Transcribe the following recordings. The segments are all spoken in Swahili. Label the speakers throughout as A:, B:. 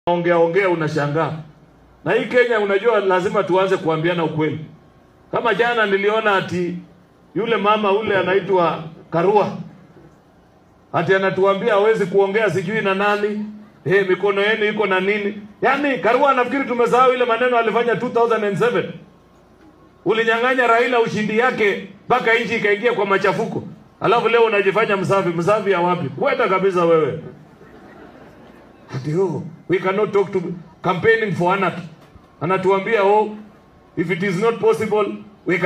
A: Ongea unashangaa. Na hii Kenya unajua lazima tuanze kuambiana ukweli. Kama jana niliona ati yule mama ule anaitwa Karua. Ati anatuambia hawezi kuongea sijui na nani. Mikono yenu iko na nini? Yaani Karua anafikiri tumesahau ile maneno alifanya 2007. Ulinyang'anya Raila ushindi yake mpaka nchi ikaingia kwa machafuko. Alafu leo unajifanya msafi ya wapi? Kwenda kabisa wewe. We cannot talk to campaigning for anarchy. Anatuambia if it is not possible we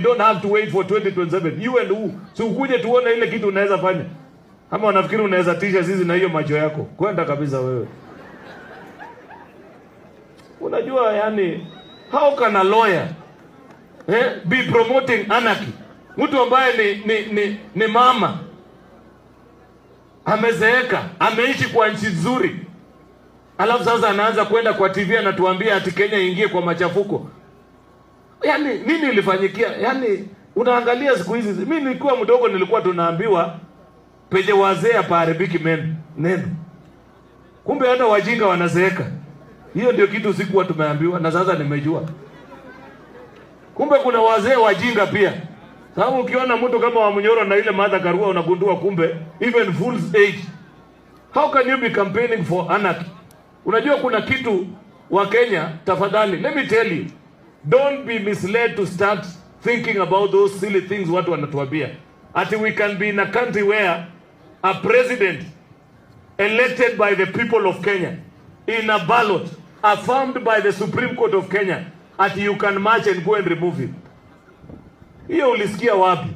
A: don't have to wait for 2027. You and who? So ukuje tuone ile kitu unaweza fanya. Kama unafikiri unaweza tisha sisi na hiyo macho yako. Kwenda kabisa wewe. Unajua yani how can a lawyer be promoting anarchy? Mtu ambaye ni mama amezeeka, ameishi kwa nchi nzuri. Alafu sasa anaanza kwenda kwa TV anatuambia ati Kenya ingie kwa machafuko. Yaani nini ilifanyikia? Yaani unaangalia siku hizi, mimi nilikuwa mdogo nilikuwa tunaambiwa peje wazee hapaharibiki neno. Kumbe hata wajinga wanazeeka. Hiyo ndio kitu sikuwa tumeambiwa na sasa nimejua. Kumbe kuna wazee wajinga pia. Sababu ukiona mtu kama wa Munyoro na ile Martha Karua unagundua kumbe even fool's age. How can you be campaigning for anarchy? Unajua kuna kitu wa Kenya, tafadhali, let me tell you, don't be misled to start thinking about those silly things watu wanatuambia. Ati we can be in a country where a president elected by the people of Kenya in a ballot affirmed by the Supreme Court of Kenya, ati you can march and go and remove him. Hiyo ulisikia wapi?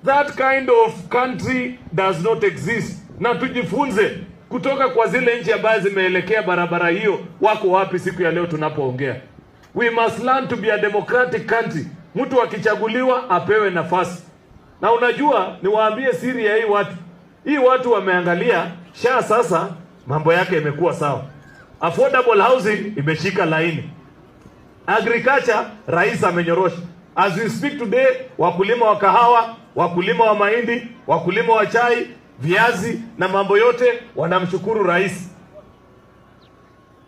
A: That kind of country does not exist. Na tujifunze kutoka kwa zile nchi ambazo zimeelekea barabara hiyo, wako wapi siku ya leo tunapoongea. We must learn to be a democratic country. Mtu akichaguliwa apewe nafasi. Na unajua niwaambie siri ya hii watu. Hii watu wameangalia sasa mambo yake imekuwa sawa. Affordable housing imeshika laini. Agriculture rais amenyorosha. As we speak today, wakulima wa kahawa, wakulima wa mahindi, wakulima wa chai, viazi na mambo yote wanamshukuru rais.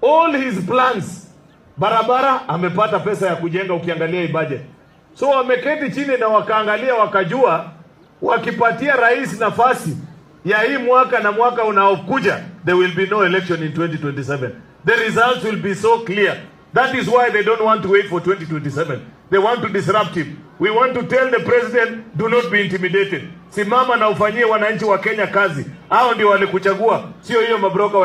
A: All his plans, barabara amepata pesa ya kujenga ukiangalia hii budget. So wameketi chini na wakaangalia wakajua wakipatia rais nafasi ya hii mwaka na mwaka unaokuja, there will be no election in 2027. The results will be so clear. That is why they don't want to wait for 2027. They want to disrupt him. We want to tell the president, do not be intimidated. Simama na ufanyie wananchi wa Kenya kazi. Hao ndio walikuchagua, sio hiyo mabroka